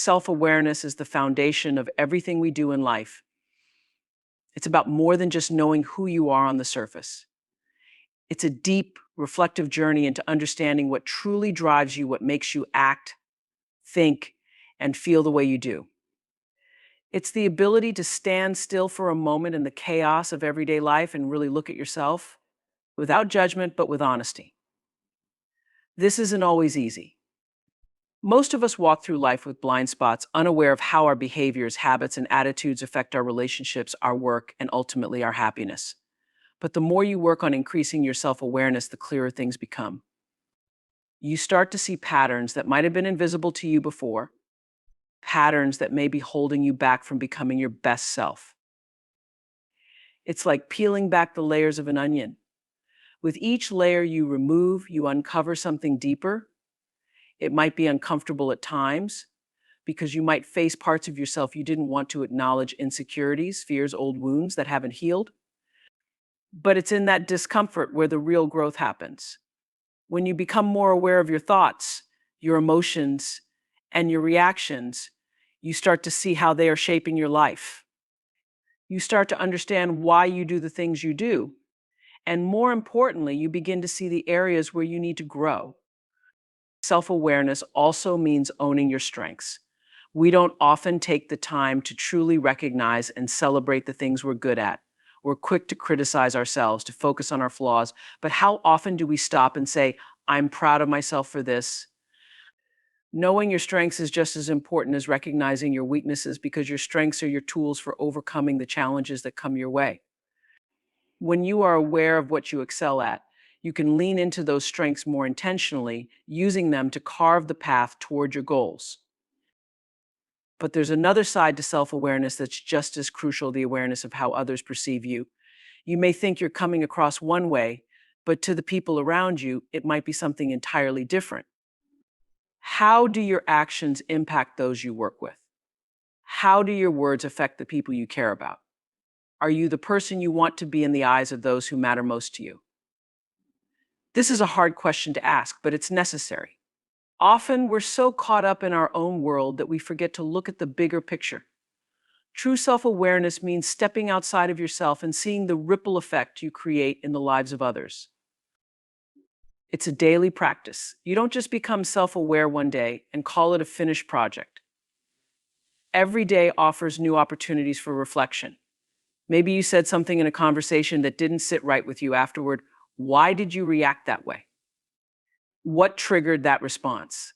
Self-awareness is the foundation of everything we do in life. It's about more than just knowing who you are on the surface. It's a deep, reflective journey into understanding what truly drives you, what makes you act, think, and feel the way you do. It's the ability to stand still for a moment in the chaos of everyday life and really look at yourself without judgment, but with honesty. This isn't always easy. Most of us walk through life with blind spots, unaware of how our behaviors, habits, and attitudes affect our relationships, our work, and ultimately our happiness. But the more you work on increasing your self-awareness, the clearer things become. You start to see patterns that might have been invisible to you before, patterns that may be holding you back from becoming your best self. It's like peeling back the layers of an onion. With each layer you remove, you uncover something deeper. It might be uncomfortable at times because you might face parts of yourself you didn't want to acknowledge, insecurities, fears, old wounds that haven't healed. But it's in that discomfort where the real growth happens. When you become more aware of your thoughts, your emotions, and your reactions, you start to see how they are shaping your life. You start to understand why you do the things you do. And more importantly, you begin to see the areas where you need to grow. Self-awareness also means owning your strengths. We don't often take the time to truly recognize and celebrate the things we're good at. We're quick to criticize ourselves, to focus on our flaws, but how often do we stop and say, I'm proud of myself for this? Knowing your strengths is just as important as recognizing your weaknesses because your strengths are your tools for overcoming the challenges that come your way. When you are aware of what you excel at, you can lean into those strengths more intentionally, using them to carve the path toward your goals. But there's another side to self-awareness that's just as crucial, the awareness of how others perceive you. You may think you're coming across one way, but to the people around you, it might be something entirely different. How do your actions impact those you work with? How do your words affect the people you care about? Are you the person you want to be in the eyes of those who matter most to you? This is a hard question to ask, but it's necessary. Often we're so caught up in our own world that we forget to look at the bigger picture. True self-awareness means stepping outside of yourself and seeing the ripple effect you create in the lives of others. It's a daily practice. You don't just become self-aware one day and call it a finished project. Every day offers new opportunities for reflection. Maybe you said something in a conversation that didn't sit right with you afterward. Why did you react that way? What triggered that response?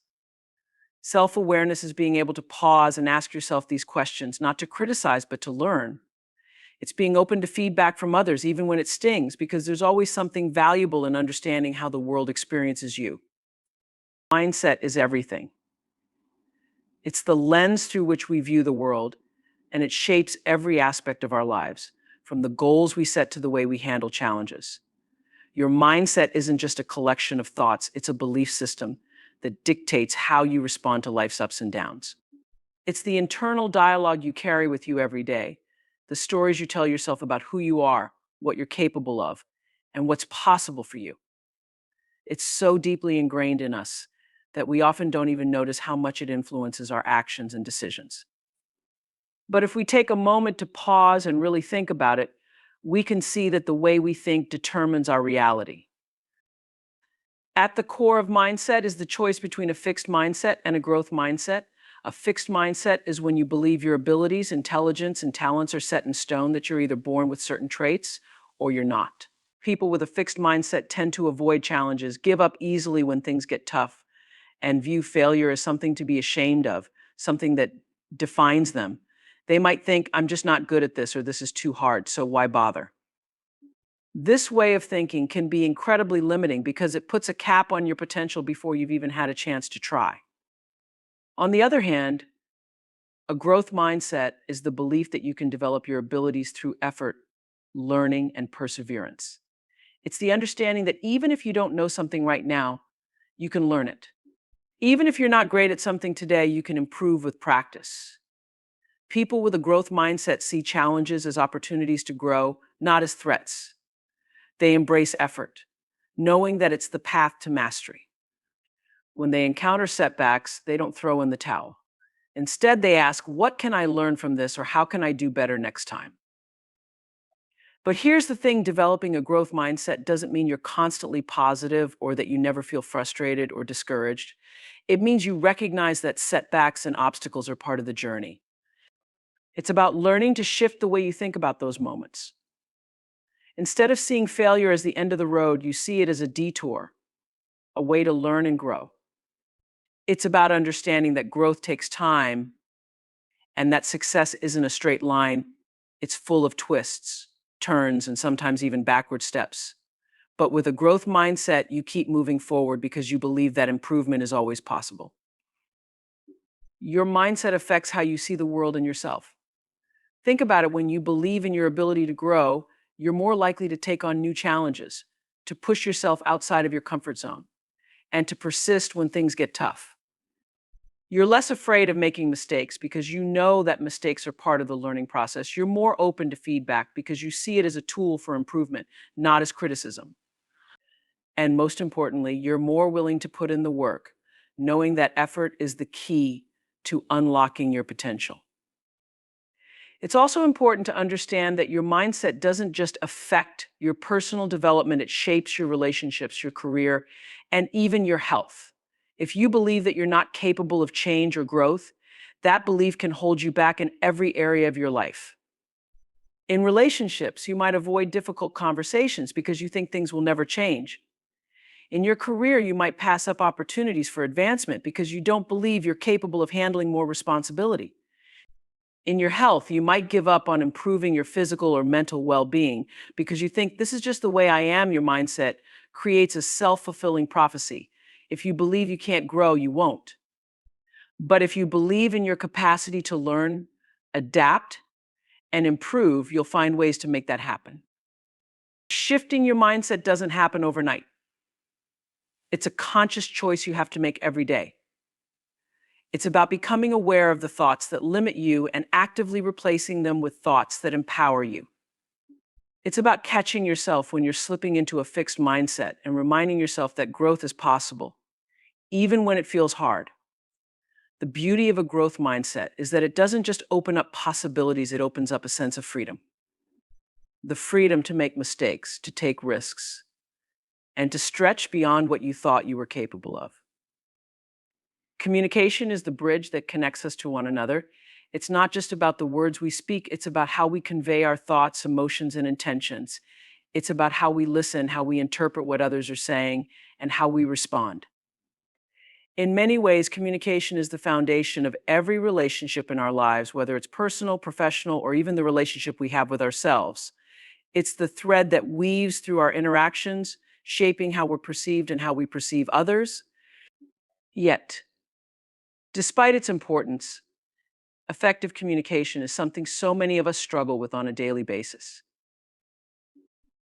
Self-awareness is being able to pause and ask yourself these questions, not to criticize, but to learn. It's being open to feedback from others, even when it stings, because there's always something valuable in understanding how the world experiences you. Mindset is everything. It's the lens through which we view the world, and it shapes every aspect of our lives, from the goals we set to the way we handle challenges. Your mindset isn't just a collection of thoughts, it's a belief system that dictates how you respond to life's ups and downs. It's the internal dialogue you carry with you every day, the stories you tell yourself about who you are, what you're capable of, and what's possible for you. It's so deeply ingrained in us that we often don't even notice how much it influences our actions and decisions. But if we take a moment to pause and really think about it, we can see that the way we think determines our reality. At the core of mindset is the choice between a fixed mindset and a growth mindset. A fixed mindset is when you believe your abilities, intelligence, and talents are set in stone, that you're either born with certain traits or you're not. People with a fixed mindset tend to avoid challenges, give up easily when things get tough, and view failure as something to be ashamed of, something that defines them. They might think, I'm just not good at this, or this is too hard, so why bother? This way of thinking can be incredibly limiting because it puts a cap on your potential before you've even had a chance to try. On the other hand, a growth mindset is the belief that you can develop your abilities through effort, learning, and perseverance. It's the understanding that even if you don't know something right now, you can learn it. Even if you're not great at something today, you can improve with practice. People with a growth mindset see challenges as opportunities to grow, not as threats. They embrace effort, knowing that it's the path to mastery. When they encounter setbacks, they don't throw in the towel. Instead, they ask, what can I learn from this, or how can I do better next time? But here's the thing, developing a growth mindset doesn't mean you're constantly positive or that you never feel frustrated or discouraged. It means you recognize that setbacks and obstacles are part of the journey. It's about learning to shift the way you think about those moments. Instead of seeing failure as the end of the road, you see it as a detour, a way to learn and grow. It's about understanding that growth takes time and that success isn't a straight line. It's full of twists, turns, and sometimes even backward steps. But with a growth mindset, you keep moving forward because you believe that improvement is always possible. Your mindset affects how you see the world and yourself. Think about it: when you believe in your ability to grow, you're more likely to take on new challenges, to push yourself outside of your comfort zone, and to persist when things get tough. You're less afraid of making mistakes because you know that mistakes are part of the learning process. You're more open to feedback because you see it as a tool for improvement, not as criticism. And most importantly, you're more willing to put in the work, knowing that effort is the key to unlocking your potential. It's also important to understand that your mindset doesn't just affect your personal development, it shapes your relationships, your career, and even your health. If you believe that you're not capable of change or growth, that belief can hold you back in every area of your life. In relationships, you might avoid difficult conversations because you think things will never change. In your career, you might pass up opportunities for advancement because you don't believe you're capable of handling more responsibility. In your health, you might give up on improving your physical or mental well-being because you think this is just the way I am. Your mindset creates a self-fulfilling prophecy. If you believe you can't grow, you won't. But if you believe in your capacity to learn, adapt, and improve, you'll find ways to make that happen. Shifting your mindset doesn't happen overnight. It's a conscious choice you have to make every day. It's about becoming aware of the thoughts that limit you and actively replacing them with thoughts that empower you. It's about catching yourself when you're slipping into a fixed mindset and reminding yourself that growth is possible, even when it feels hard. The beauty of a growth mindset is that it doesn't just open up possibilities, it opens up a sense of freedom. The freedom to make mistakes, to take risks, and to stretch beyond what you thought you were capable of. Communication is the bridge that connects us to one another. It's not just about the words we speak, it's about how we convey our thoughts, emotions, and intentions. It's about how we listen, how we interpret what others are saying, and how we respond. In many ways, communication is the foundation of every relationship in our lives, whether it's personal, professional, or even the relationship we have with ourselves. It's the thread that weaves through our interactions, shaping how we're perceived and how we perceive others. Yet, despite its importance, effective communication is something so many of us struggle with on a daily basis.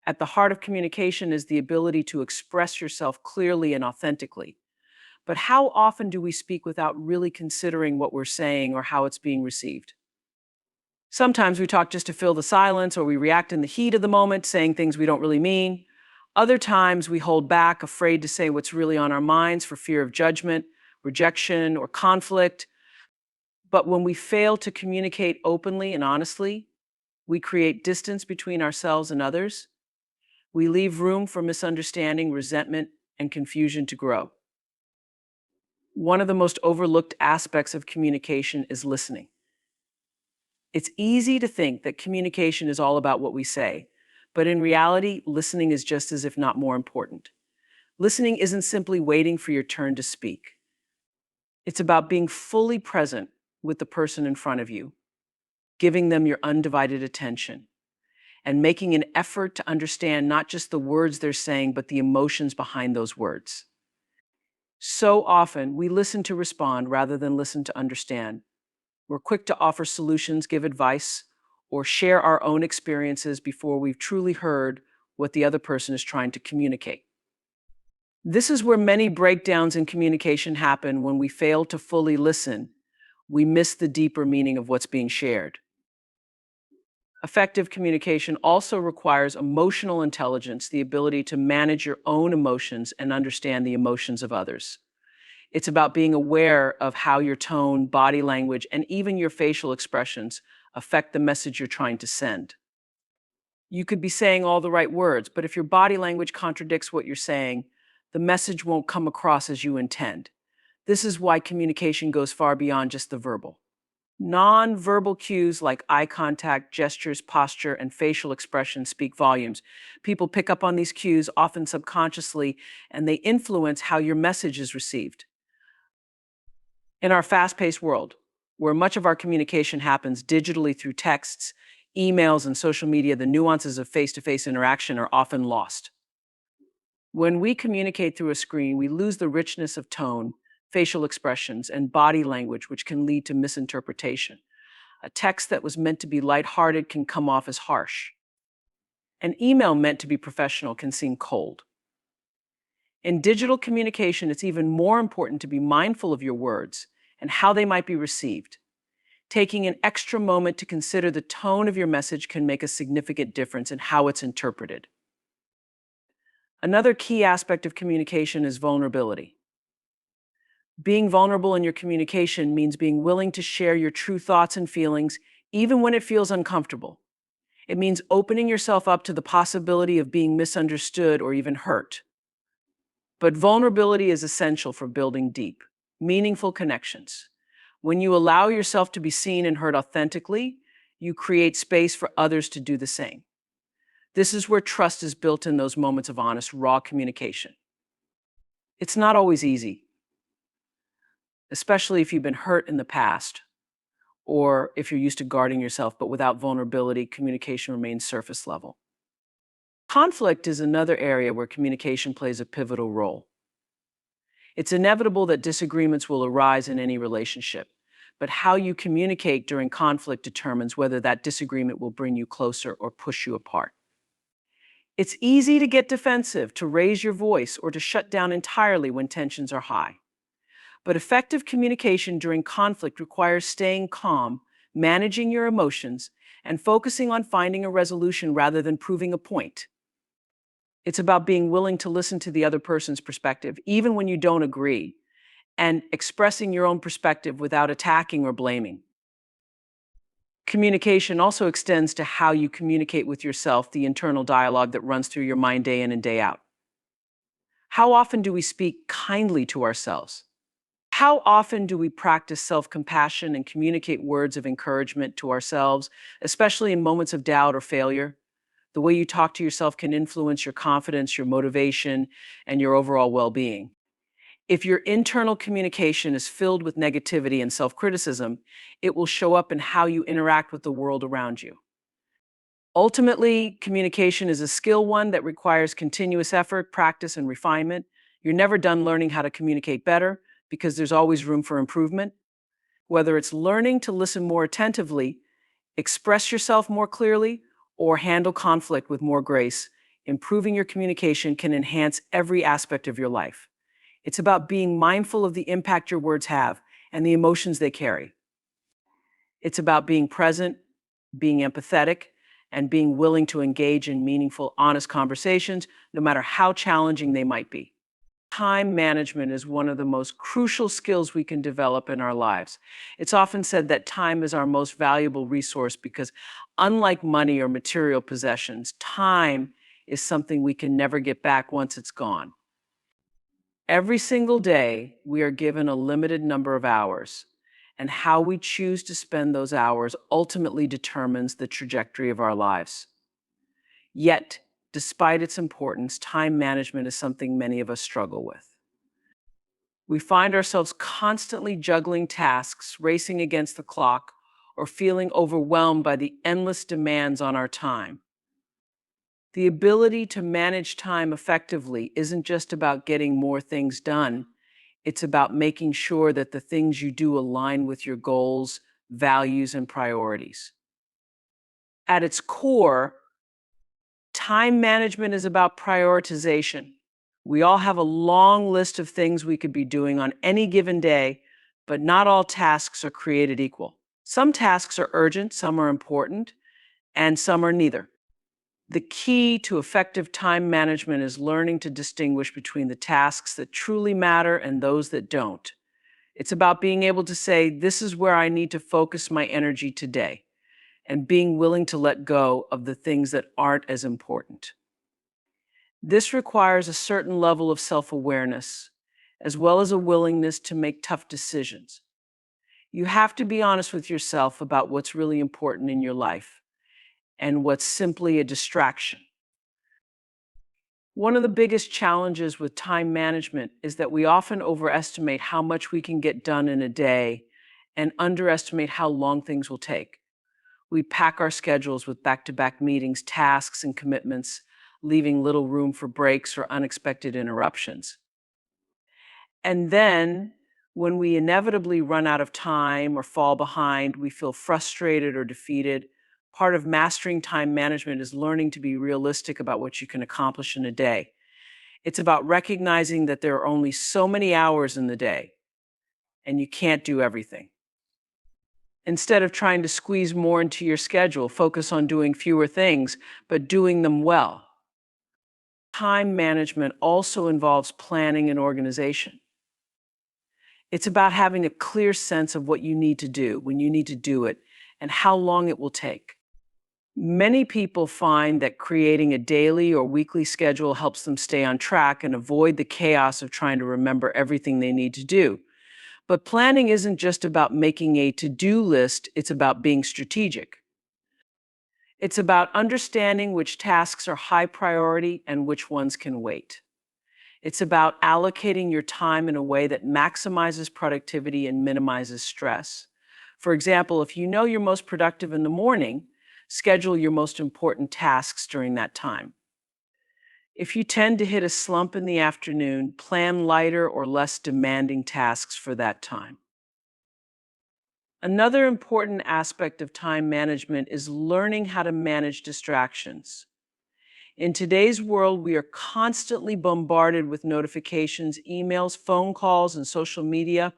At the heart of communication is the ability to express yourself clearly and authentically. But how often do we speak without really considering what we're saying or how it's being received? Sometimes we talk just to fill the silence, or we react in the heat of the moment, saying things we don't really mean. Other times we hold back, afraid to say what's really on our minds for fear of judgment, rejection, or conflict. But when we fail to communicate openly and honestly, we create distance between ourselves and others. We leave room for misunderstanding, resentment, and confusion to grow. One of the most overlooked aspects of communication is listening. It's easy to think that communication is all about what we say, but in reality, listening is just as if not more important. Listening isn't simply waiting for your turn to speak. It's about being fully present with the person in front of you, giving them your undivided attention, and making an effort to understand not just the words they're saying, but the emotions behind those words. So often, we listen to respond rather than listen to understand. We're quick to offer solutions, give advice, or share our own experiences before we've truly heard what the other person is trying to communicate. This is where many breakdowns in communication happen. When we fail to fully listen, we miss the deeper meaning of what's being shared. Effective communication also requires emotional intelligence, the ability to manage your own emotions and understand the emotions of others. It's about being aware of how your tone, body language, and even your facial expressions affect the message you're trying to send. You could be saying all the right words, but if your body language contradicts what you're saying, the message won't come across as you intend. This is why communication goes far beyond just the verbal. Non-verbal cues like eye contact, gestures, posture, and facial expression speak volumes. People pick up on these cues, often subconsciously, and they influence how your message is received. In our fast-paced world, where much of our communication happens digitally through texts, emails, and social media, the nuances of face-to-face interaction are often lost. When we communicate through a screen, we lose the richness of tone, facial expressions, and body language, which can lead to misinterpretation. A text that was meant to be lighthearted can come off as harsh. An email meant to be professional can seem cold. In digital communication, it's even more important to be mindful of your words and how they might be received. Taking an extra moment to consider the tone of your message can make a significant difference in how it's interpreted. Another key aspect of communication is vulnerability. Being vulnerable in your communication means being willing to share your true thoughts and feelings, even when it feels uncomfortable. It means opening yourself up to the possibility of being misunderstood or even hurt. But vulnerability is essential for building deep, meaningful connections. When you allow yourself to be seen and heard authentically, you create space for others to do the same. This is where trust is built in those moments of honest, raw communication. It's not always easy, especially if you've been hurt in the past or if you're used to guarding yourself, but without vulnerability, communication remains surface level. Conflict is another area where communication plays a pivotal role. It's inevitable that disagreements will arise in any relationship, but how you communicate during conflict determines whether that disagreement will bring you closer or push you apart. It's easy to get defensive, to raise your voice, or to shut down entirely when tensions are high. But effective communication during conflict requires staying calm, managing your emotions, and focusing on finding a resolution rather than proving a point. It's about being willing to listen to the other person's perspective, even when you don't agree, and expressing your own perspective without attacking or blaming. Communication also extends to how you communicate with yourself, the internal dialogue that runs through your mind day in and day out. How often do we speak kindly to ourselves? How often do we practice self-compassion and communicate words of encouragement to ourselves, especially in moments of doubt or failure? The way you talk to yourself can influence your confidence, your motivation, and your overall well-being. If your internal communication is filled with negativity and self-criticism, it will show up in how you interact with the world around you. Ultimately, communication is a skill one that requires continuous effort, practice, and refinement. You're never done learning how to communicate better because there's always room for improvement. Whether it's learning to listen more attentively, express yourself more clearly, or handle conflict with more grace, improving your communication can enhance every aspect of your life. It's about being mindful of the impact your words have and the emotions they carry. It's about being present, being empathetic, and being willing to engage in meaningful, honest conversations, no matter how challenging they might be. Time management is one of the most crucial skills we can develop in our lives. It's often said that time is our most valuable resource because, unlike money or material possessions, time is something we can never get back once it's gone. Every single day, we are given a limited number of hours, and how we choose to spend those hours ultimately determines the trajectory of our lives. Yet, despite its importance, time management is something many of us struggle with. We find ourselves constantly juggling tasks, racing against the clock, or feeling overwhelmed by the endless demands on our time. The ability to manage time effectively isn't just about getting more things done. It's about making sure that the things you do align with your goals, values, and priorities. At its core, time management is about prioritization. We all have a long list of things we could be doing on any given day, but not all tasks are created equal. Some tasks are urgent, some are important, and some are neither. The key to effective time management is learning to distinguish between the tasks that truly matter and those that don't. It's about being able to say, this is where I need to focus my energy today, and being willing to let go of the things that aren't as important. This requires a certain level of self-awareness, as well as a willingness to make tough decisions. You have to be honest with yourself about what's really important in your life and what's simply a distraction. One of the biggest challenges with time management is that we often overestimate how much we can get done in a day and underestimate how long things will take. We pack our schedules with back-to-back meetings, tasks, and commitments, leaving little room for breaks or unexpected interruptions. And then, when we inevitably run out of time or fall behind, we feel frustrated or defeated. Part of mastering time management is learning to be realistic about what you can accomplish in a day. It's about recognizing that there are only so many hours in the day, and you can't do everything. Instead of trying to squeeze more into your schedule, focus on doing fewer things, but doing them well. Time management also involves planning and organization. It's about having a clear sense of what you need to do, when you need to do it, and how long it will take. Many people find that creating a daily or weekly schedule helps them stay on track and avoid the chaos of trying to remember everything they need to do. But planning isn't just about making a to-do list, it's about being strategic. It's about understanding which tasks are high priority and which ones can wait. It's about allocating your time in a way that maximizes productivity and minimizes stress. For example, if you know you're most productive in the morning, schedule your most important tasks during that time. If you tend to hit a slump in the afternoon, plan lighter or less demanding tasks for that time. Another important aspect of time management is learning how to manage distractions. In today's world, we are constantly bombarded with notifications, emails, phone calls, and social media,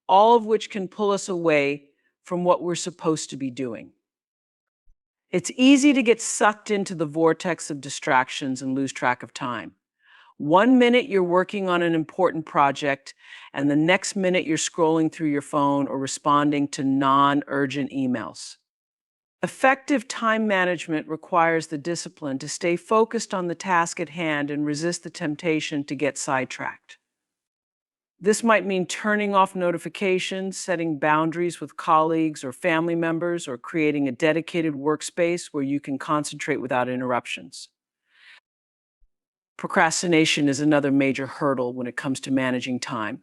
all of which can pull us away from what we're supposed to be doing. It's easy to get sucked into the vortex of distractions and lose track of time. 1 minute you're working on an important project, and the next minute you're scrolling through your phone or responding to non-urgent emails. Effective time management requires the discipline to stay focused on the task at hand and resist the temptation to get sidetracked. This might mean turning off notifications, setting boundaries with colleagues or family members, or creating a dedicated workspace where you can concentrate without interruptions. Procrastination is another major hurdle when it comes to managing time.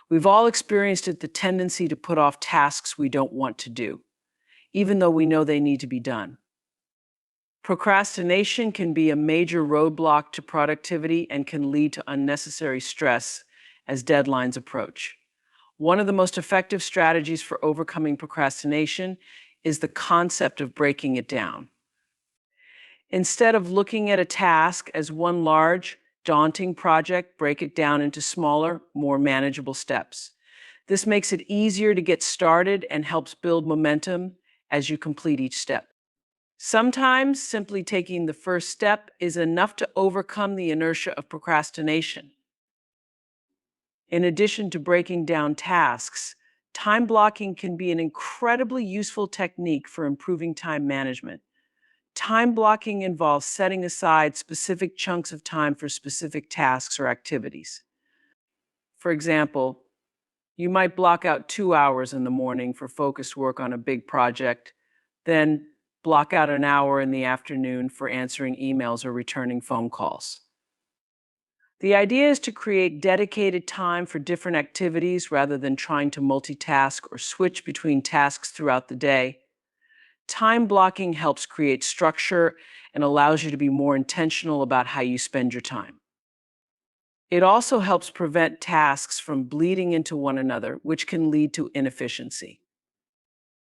We've all experienced it, the tendency to put off tasks we don't want to do, even though we know they need to be done. Procrastination can be a major roadblock to productivity and can lead to unnecessary stress as deadlines approach. One of the most effective strategies for overcoming procrastination is the concept of breaking it down. Instead of looking at a task as one large, daunting project, break it down into smaller, more manageable steps. This makes it easier to get started and helps build momentum as you complete each step. Sometimes simply taking the first step is enough to overcome the inertia of procrastination. In addition to breaking down tasks, time blocking can be an incredibly useful technique for improving time management. Time blocking involves setting aside specific chunks of time for specific tasks or activities. For example, you might block out 2 hours in the morning for focused work on a big project, then block out an hour in the afternoon for answering emails or returning phone calls. The idea is to create dedicated time for different activities rather than trying to multitask or switch between tasks throughout the day. Time blocking helps create structure and allows you to be more intentional about how you spend your time. It also helps prevent tasks from bleeding into one another, which can lead to inefficiency.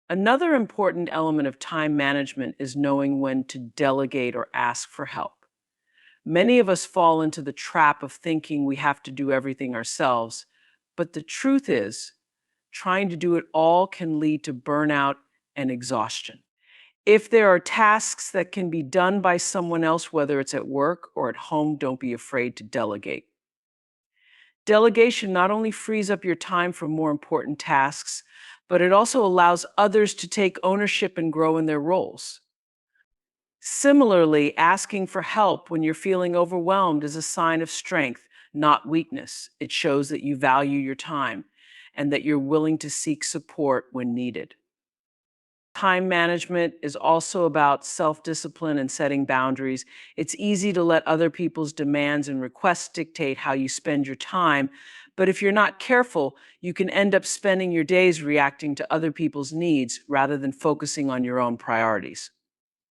Another important element of time management is knowing when to delegate or ask for help. Many of us fall into the trap of thinking we have to do everything ourselves, but the truth is, trying to do it all can lead to burnout and exhaustion. If there are tasks that can be done by someone else, whether it's at work or at home, don't be afraid to delegate. Delegation not only frees up your time for more important tasks, but it also allows others to take ownership and grow in their roles. Similarly, asking for help when you're feeling overwhelmed is a sign of strength, not weakness. It shows that you value your time and that you're willing to seek support when needed. Time management is also about self-discipline and setting boundaries. It's easy to let other people's demands and requests dictate how you spend your time, but if you're not careful, you can end up spending your days reacting to other people's needs rather than focusing on your own priorities.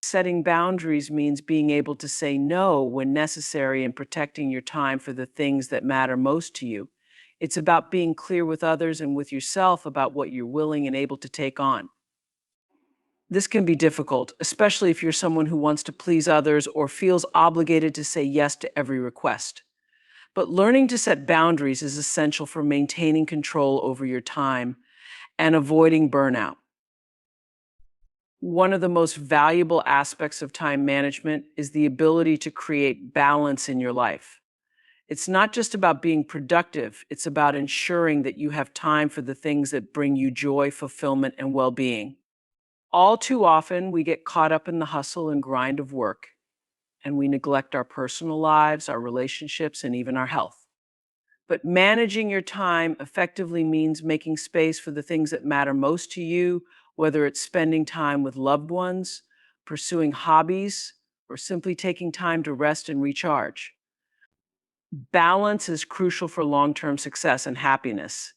Setting boundaries means being able to say no when necessary and protecting your time for the things that matter most to you. It's about being clear with others and with yourself about what you're willing and able to take on. This can be difficult, especially if you're someone who wants to please others or feels obligated to say yes to every request. But learning to set boundaries is essential for maintaining control over your time and avoiding burnout. One of the most valuable aspects of time management is the ability to create balance in your life. It's not just about being productive, it's about ensuring that you have time for the things that bring you joy, fulfillment, and well-being. All too often, we get caught up in the hustle and grind of work, and we neglect our personal lives, our relationships, and even our health. But managing your time effectively means making space for the things that matter most to you, whether it's spending time with loved ones, pursuing hobbies, or simply taking time to rest and recharge. Balance is crucial for long-term success and happiness,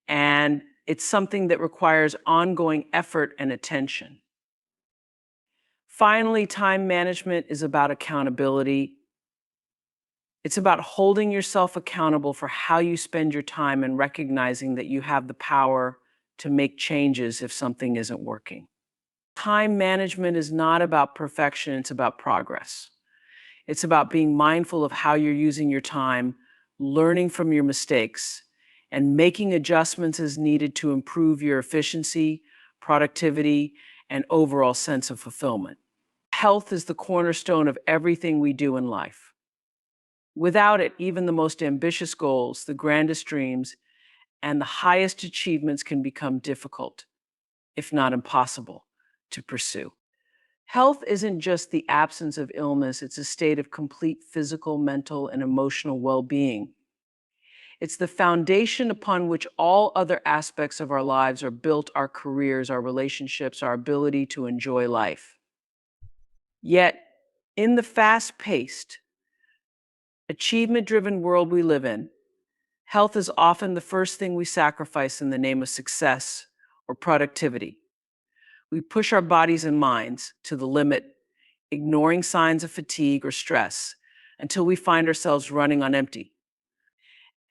and it's something that requires ongoing effort and attention. Finally, time management is about accountability. It's about holding yourself accountable for how you spend your time and recognizing that you have the power to make changes if something isn't working. Time management is not about perfection, it's about progress. It's about being mindful of how you're using your time, learning from your mistakes, and making adjustments as needed to improve your efficiency, productivity, and overall sense of fulfillment. Health is the cornerstone of everything we do in life. Without it, even the most ambitious goals, the grandest dreams, and the highest achievements can become difficult, if not impossible, to pursue. Health isn't just the absence of illness, it's a state of complete physical, mental, and emotional well-being. It's the foundation upon which all other aspects of our lives are built, our careers, our relationships, our ability to enjoy life. Yet, in the fast-paced, achievement-driven world we live in, health is often the first thing we sacrifice in the name of success or productivity. We push our bodies and minds to the limit, ignoring signs of fatigue or stress until we find ourselves running on empty.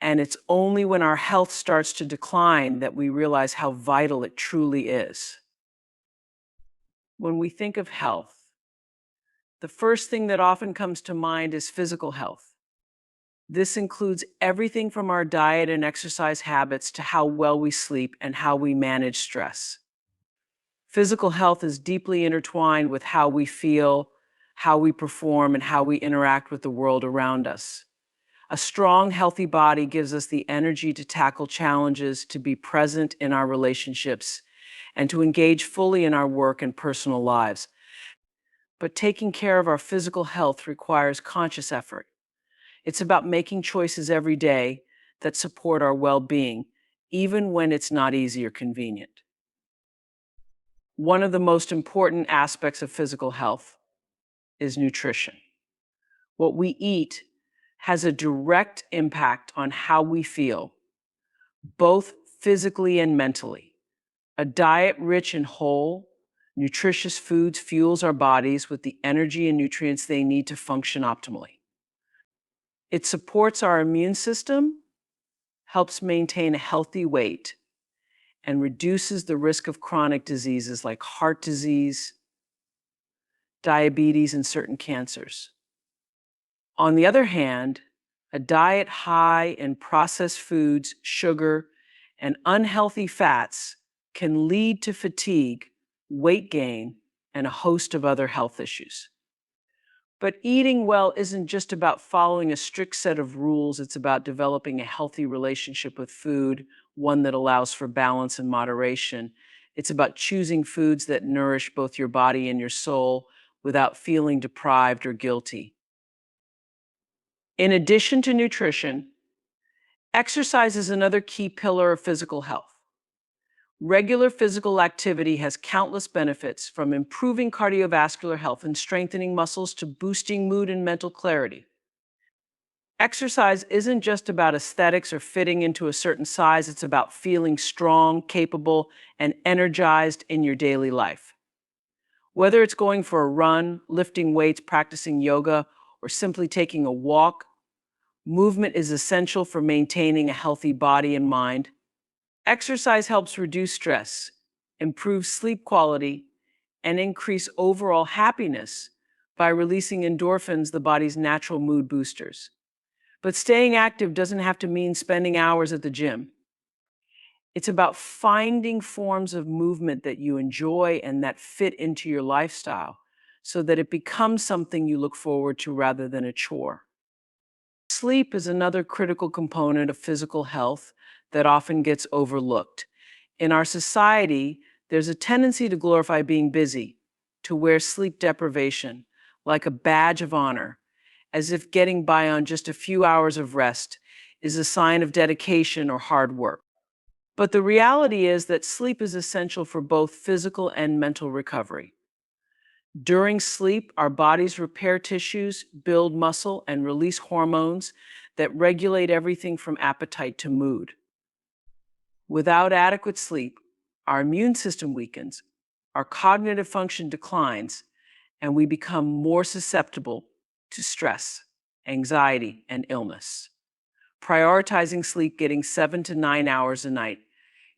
And it's only when our health starts to decline that we realize how vital it truly is. When we think of health, the first thing that often comes to mind is physical health. This includes everything from our diet and exercise habits to how well we sleep and how we manage stress. Physical health is deeply intertwined with how we feel, how we perform, and how we interact with the world around us. A strong, healthy body gives us the energy to tackle challenges, to be present in our relationships, and to engage fully in our work and personal lives. But taking care of our physical health requires conscious effort. It's about making choices every day that support our well-being, even when it's not easy or convenient. One of the most important aspects of physical health is nutrition. What we eat has a direct impact on how we feel, both physically and mentally. A diet rich in whole, nutritious foods fuels our bodies with the energy and nutrients they need to function optimally. It supports our immune system, helps maintain a healthy weight, and reduces the risk of chronic diseases like heart disease, diabetes, and certain cancers. On the other hand, a diet high in processed foods, sugar, and unhealthy fats can lead to fatigue, weight gain, and a host of other health issues. But eating well isn't just about following a strict set of rules, it's about developing a healthy relationship with food, one that allows for balance and moderation. It's about choosing foods that nourish both your body and your soul without feeling deprived or guilty. In addition to nutrition, exercise is another key pillar of physical health. Regular physical activity has countless benefits, from improving cardiovascular health and strengthening muscles to boosting mood and mental clarity. Exercise isn't just about aesthetics or fitting into a certain size, it's about feeling strong, capable, and energized in your daily life. Whether it's going for a run, lifting weights, practicing yoga, or simply taking a walk, movement is essential for maintaining a healthy body and mind. Exercise helps reduce stress, improve sleep quality, and increase overall happiness by releasing endorphins, the body's natural mood boosters. But staying active doesn't have to mean spending hours at the gym. It's about finding forms of movement that you enjoy and that fit into your lifestyle so that it becomes something you look forward to rather than a chore. Sleep is another critical component of physical health that often gets overlooked. In our society, there's a tendency to glorify being busy, to wear sleep deprivation like a badge of honor, as if getting by on just a few hours of rest is a sign of dedication or hard work. But the reality is that sleep is essential for both physical and mental recovery. During sleep, our bodies repair tissues, build muscle, and release hormones that regulate everything from appetite to mood. Without adequate sleep, our immune system weakens, our cognitive function declines, and we become more susceptible to stress, anxiety, and illness. Prioritizing sleep, getting 7 to 9 hours a night,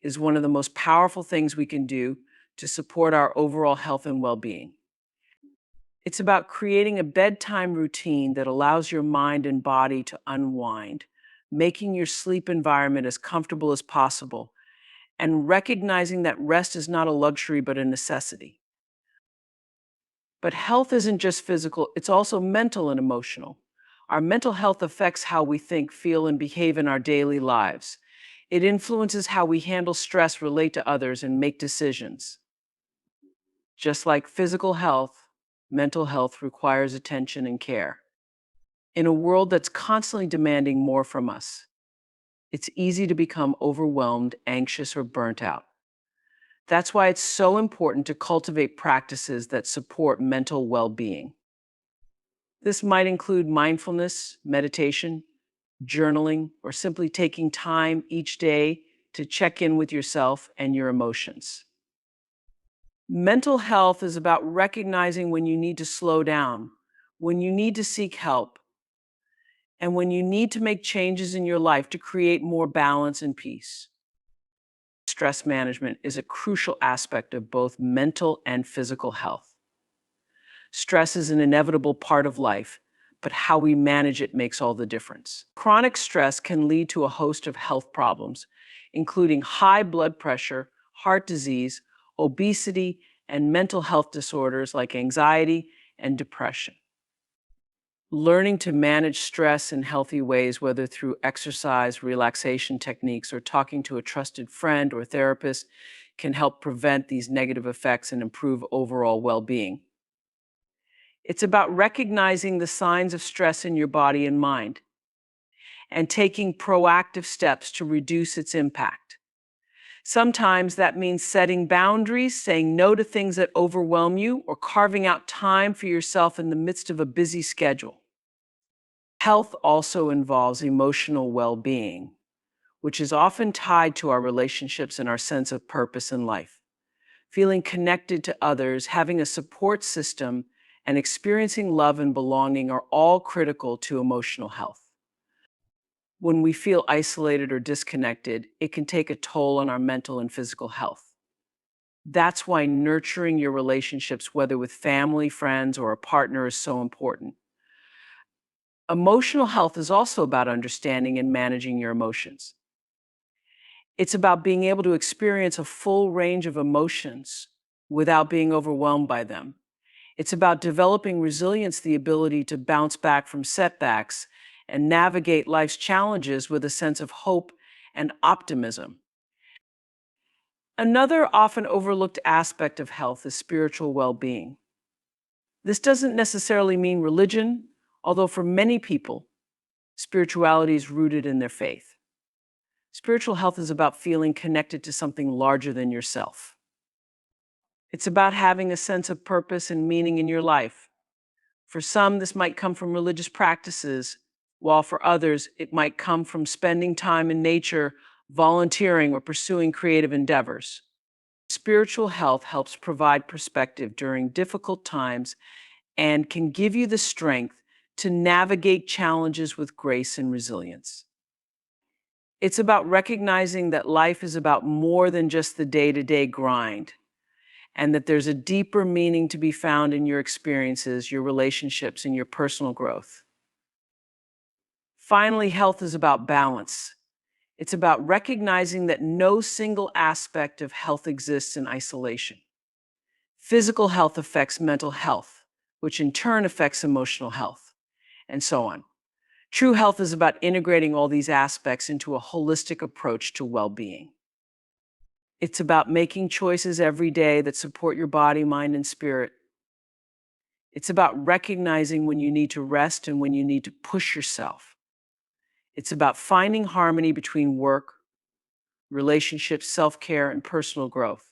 is one of the most powerful things we can do to support our overall health and well-being. It's about creating a bedtime routine that allows your mind and body to unwind, making your sleep environment as comfortable as possible, and recognizing that rest is not a luxury but a necessity. But health isn't just physical, it's also mental and emotional. Our mental health affects how we think, feel, and behave in our daily lives. It influences how we handle stress, relate to others, and make decisions. Just like physical health, mental health requires attention and care. In a world that's constantly demanding more from us, it's easy to become overwhelmed, anxious, or burnt out. That's why it's so important to cultivate practices that support mental well-being. This might include mindfulness, meditation, journaling, or simply taking time each day to check in with yourself and your emotions. Mental health is about recognizing when you need to slow down, when you need to seek help, and when you need to make changes in your life to create more balance and peace. Stress management is a crucial aspect of both mental and physical health. Stress is an inevitable part of life, but how we manage it makes all the difference. Chronic stress can lead to a host of health problems, including high blood pressure, heart disease, obesity, and mental health disorders like anxiety and depression. Learning to manage stress in healthy ways, whether through exercise, relaxation techniques, or talking to a trusted friend or therapist, can help prevent these negative effects and improve overall well-being. It's about recognizing the signs of stress in your body and mind and taking proactive steps to reduce its impact. Sometimes that means setting boundaries, saying no to things that overwhelm you, or carving out time for yourself in the midst of a busy schedule. Health also involves emotional well-being, which is often tied to our relationships and our sense of purpose in life. Feeling connected to others, having a support system, and experiencing love and belonging are all critical to emotional health. When we feel isolated or disconnected, it can take a toll on our mental and physical health. That's why nurturing your relationships, whether with family, friends, or a partner, is so important. Emotional health is also about understanding and managing your emotions. It's about being able to experience a full range of emotions without being overwhelmed by them. It's about developing resilience, the ability to bounce back from setbacks and navigate life's challenges with a sense of hope and optimism. Another often overlooked aspect of health is spiritual well-being. This doesn't necessarily mean religion, although for many people, spirituality is rooted in their faith. Spiritual health is about feeling connected to something larger than yourself. It's about having a sense of purpose and meaning in your life. For some, this might come from religious practices, while for others, it might come from spending time in nature, volunteering, or pursuing creative endeavors. Spiritual health helps provide perspective during difficult times and can give you the strength to navigate challenges with grace and resilience. It's about recognizing that life is about more than just the day-to-day grind, and that there's a deeper meaning to be found in your experiences, your relationships, and your personal growth. Finally, health is about balance. It's about recognizing that no single aspect of health exists in isolation. Physical health affects mental health, which in turn affects emotional health, and so on. True health is about integrating all these aspects into a holistic approach to well-being. It's about making choices every day that support your body, mind, and spirit. It's about recognizing when you need to rest and when you need to push yourself. It's about finding harmony between work, relationships, self-care, and personal growth.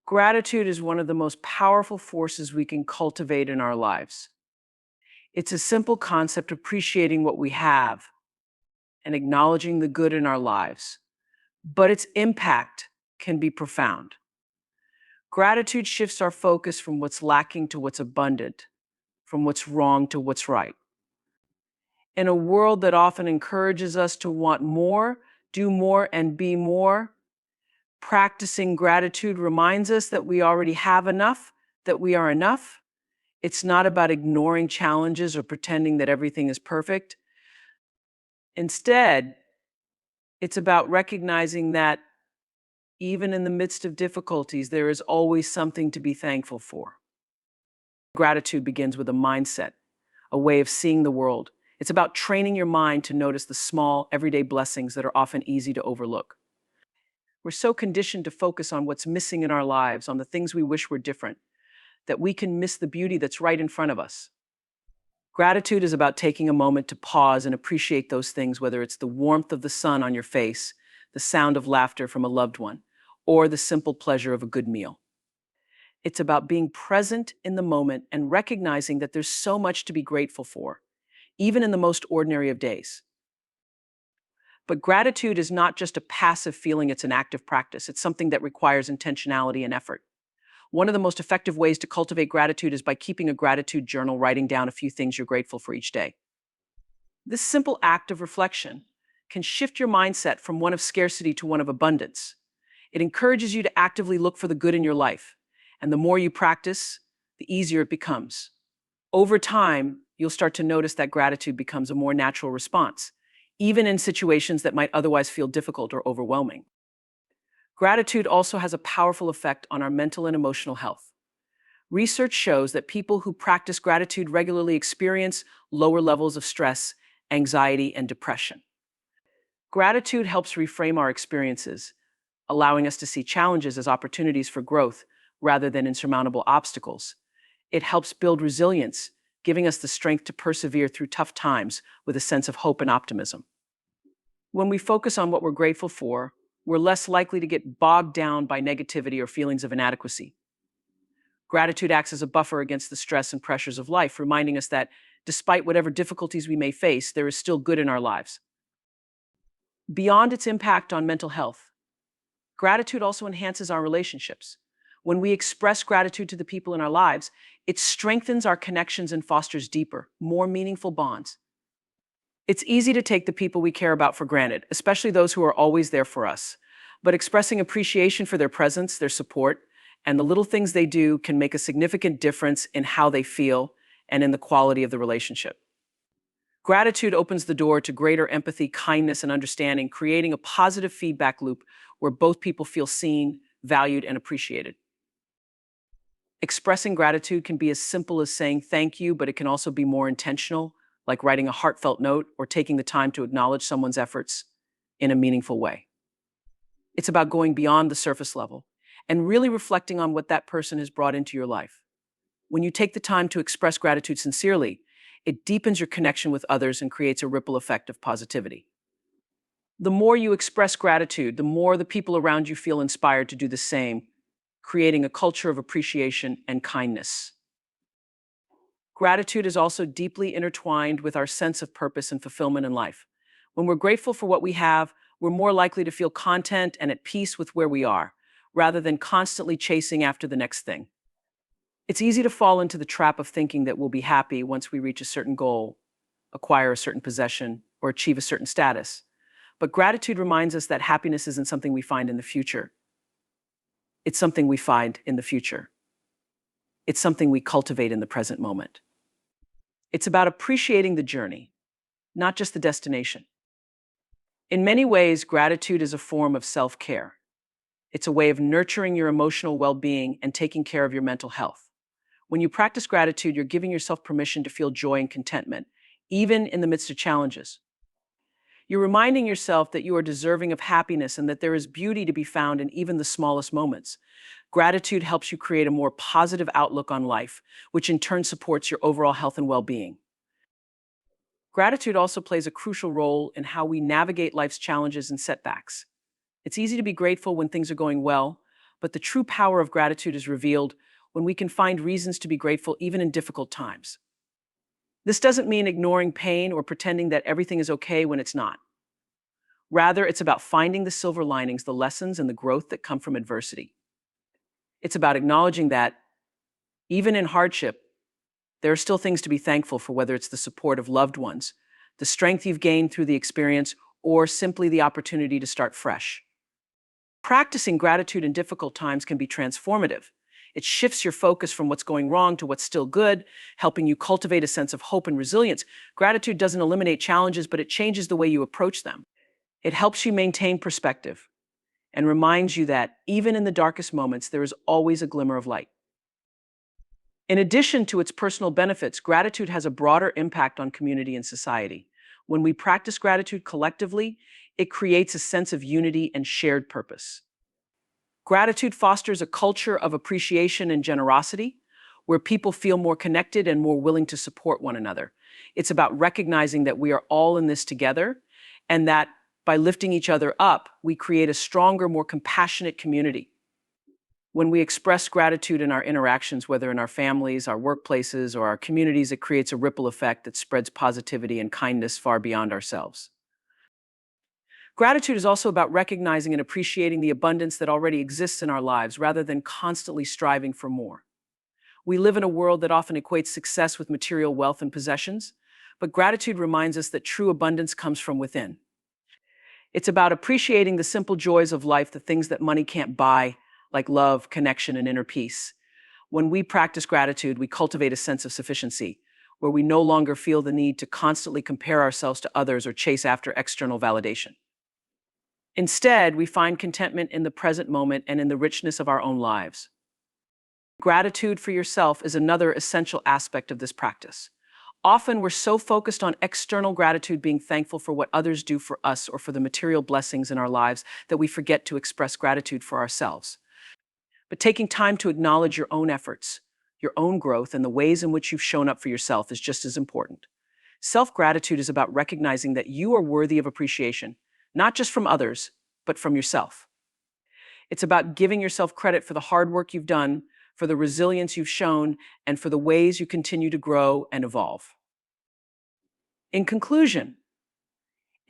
Gratitude is one of the most powerful forces we can cultivate in our lives. It's a simple concept appreciating what we have and acknowledging the good in our lives, but its impact can be profound. Gratitude shifts our focus from what's lacking to what's abundant, from what's wrong to what's right. In a world that often encourages us to want more, do more, and be more, practicing gratitude reminds us that we already have enough, that we are enough. It's not about ignoring challenges or pretending that everything is perfect. Instead, it's about recognizing that even in the midst of difficulties, there is always something to be thankful for. Gratitude begins with a mindset, a way of seeing the world. It's about training your mind to notice the small, everyday blessings that are often easy to overlook. We're so conditioned to focus on what's missing in our lives, on the things we wish were different, that we can miss the beauty that's right in front of us. Gratitude is about taking a moment to pause and appreciate those things, whether it's the warmth of the sun on your face, the sound of laughter from a loved one, or the simple pleasure of a good meal. It's about being present in the moment and recognizing that there's so much to be grateful for, even in the most ordinary of days. But gratitude is not just a passive feeling, it's an active practice. It's something that requires intentionality and effort. One of the most effective ways to cultivate gratitude is by keeping a gratitude journal, writing down a few things you're grateful for each day. This simple act of reflection can shift your mindset from one of scarcity to one of abundance. It encourages you to actively look for the good in your life, and the more you practice, the easier it becomes. Over time, you'll start to notice that gratitude becomes a more natural response, even in situations that might otherwise feel difficult or overwhelming. Gratitude also has a powerful effect on our mental and emotional health. Research shows that people who practice gratitude regularly experience lower levels of stress, anxiety, and depression. Gratitude helps reframe our experiences, allowing us to see challenges as opportunities for growth rather than insurmountable obstacles. It helps build resilience, giving us the strength to persevere through tough times with a sense of hope and optimism. When we focus on what we're grateful for, we're less likely to get bogged down by negativity or feelings of inadequacy. Gratitude acts as a buffer against the stress and pressures of life, reminding us that despite whatever difficulties we may face, there is still good in our lives. Beyond its impact on mental health, gratitude also enhances our relationships. When we express gratitude to the people in our lives, it strengthens our connections and fosters deeper, more meaningful bonds. It's easy to take the people we care about for granted, especially those who are always there for us. But expressing appreciation for their presence, their support, and the little things they do can make a significant difference in how they feel and in the quality of the relationship. Gratitude opens the door to greater empathy, kindness, and understanding, creating a positive feedback loop where both people feel seen, valued, and appreciated. Expressing gratitude can be as simple as saying thank you, but it can also be more intentional, like writing a heartfelt note or taking the time to acknowledge someone's efforts in a meaningful way. It's about going beyond the surface level and really reflecting on what that person has brought into your life. When you take the time to express gratitude sincerely, it deepens your connection with others and creates a ripple effect of positivity. The more you express gratitude, the more the people around you feel inspired to do the same, creating a culture of appreciation and kindness. Gratitude is also deeply intertwined with our sense of purpose and fulfillment in life. When we're grateful for what we have, we're more likely to feel content and at peace with where we are, rather than constantly chasing after the next thing. It's easy to fall into the trap of thinking that we'll be happy once we reach a certain goal, acquire a certain possession, or achieve a certain status. But gratitude reminds us that happiness isn't something we find in the future. It's something we find in the future. It's something we cultivate in the present moment. It's about appreciating the journey, not just the destination. In many ways, gratitude is a form of self-care. It's a way of nurturing your emotional well-being and taking care of your mental health. When you practice gratitude, you're giving yourself permission to feel joy and contentment, even in the midst of challenges. You're reminding yourself that you are deserving of happiness and that there is beauty to be found in even the smallest moments. Gratitude helps you create a more positive outlook on life, which in turn supports your overall health and well-being. Gratitude also plays a crucial role in how we navigate life's challenges and setbacks. It's easy to be grateful when things are going well, but the true power of gratitude is revealed when we can find reasons to be grateful even in difficult times. This doesn't mean ignoring pain or pretending that everything is okay when it's not. Rather, it's about finding the silver linings, the lessons, and the growth that come from adversity. It's about acknowledging that, even in hardship, there are still things to be thankful for, whether it's the support of loved ones, the strength you've gained through the experience, or simply the opportunity to start fresh. Practicing gratitude in difficult times can be transformative. It shifts your focus from what's going wrong to what's still good, helping you cultivate a sense of hope and resilience. Gratitude doesn't eliminate challenges, but it changes the way you approach them. It helps you maintain perspective and reminds you that even in the darkest moments, there is always a glimmer of light. In addition to its personal benefits, gratitude has a broader impact on community and society. When we practice gratitude collectively, it creates a sense of unity and shared purpose. Gratitude fosters a culture of appreciation and generosity, where people feel more connected and more willing to support one another. It's about recognizing that we are all in this together, and that by lifting each other up, we create a stronger, more compassionate community. When we express gratitude in our interactions, whether in our families, our workplaces, or our communities, it creates a ripple effect that spreads positivity and kindness far beyond ourselves. Gratitude is also about recognizing and appreciating the abundance that already exists in our lives, rather than constantly striving for more. We live in a world that often equates success with material wealth and possessions, but gratitude reminds us that true abundance comes from within. It's about appreciating the simple joys of life, the things that money can't buy, like love, connection, and inner peace. When we practice gratitude, we cultivate a sense of sufficiency, where we no longer feel the need to constantly compare ourselves to others or chase after external validation. Instead, we find contentment in the present moment and in the richness of our own lives. Gratitude for yourself is another essential aspect of this practice. Often we're so focused on external gratitude, being thankful for what others do for us or for the material blessings in our lives, that we forget to express gratitude for ourselves. But taking time to acknowledge your own efforts, your own growth, and the ways in which you've shown up for yourself is just as important. Self-gratitude is about recognizing that you are worthy of appreciation, not just from others, but from yourself. It's about giving yourself credit for the hard work you've done, for the resilience you've shown, and for the ways you continue to grow and evolve. In conclusion,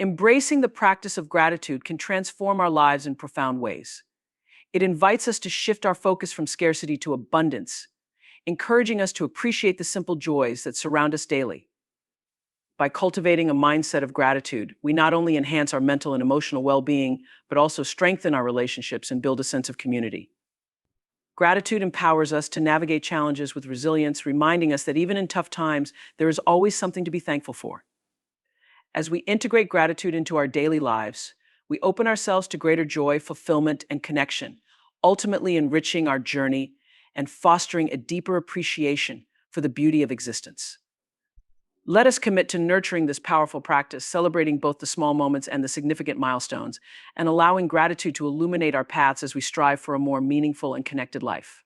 embracing the practice of gratitude can transform our lives in profound ways. It invites us to shift our focus from scarcity to abundance, encouraging us to appreciate the simple joys that surround us daily. By cultivating a mindset of gratitude, we not only enhance our mental and emotional well-being, but also strengthen our relationships and build a sense of community. Gratitude empowers us to navigate challenges with resilience, reminding us that even in tough times, there is always something to be thankful for. As we integrate gratitude into our daily lives, we open ourselves to greater joy, fulfillment, and connection, ultimately enriching our journey and fostering a deeper appreciation for the beauty of existence. Let us commit to nurturing this powerful practice, celebrating both the small moments and the significant milestones, and allowing gratitude to illuminate our paths as we strive for a more meaningful and connected life.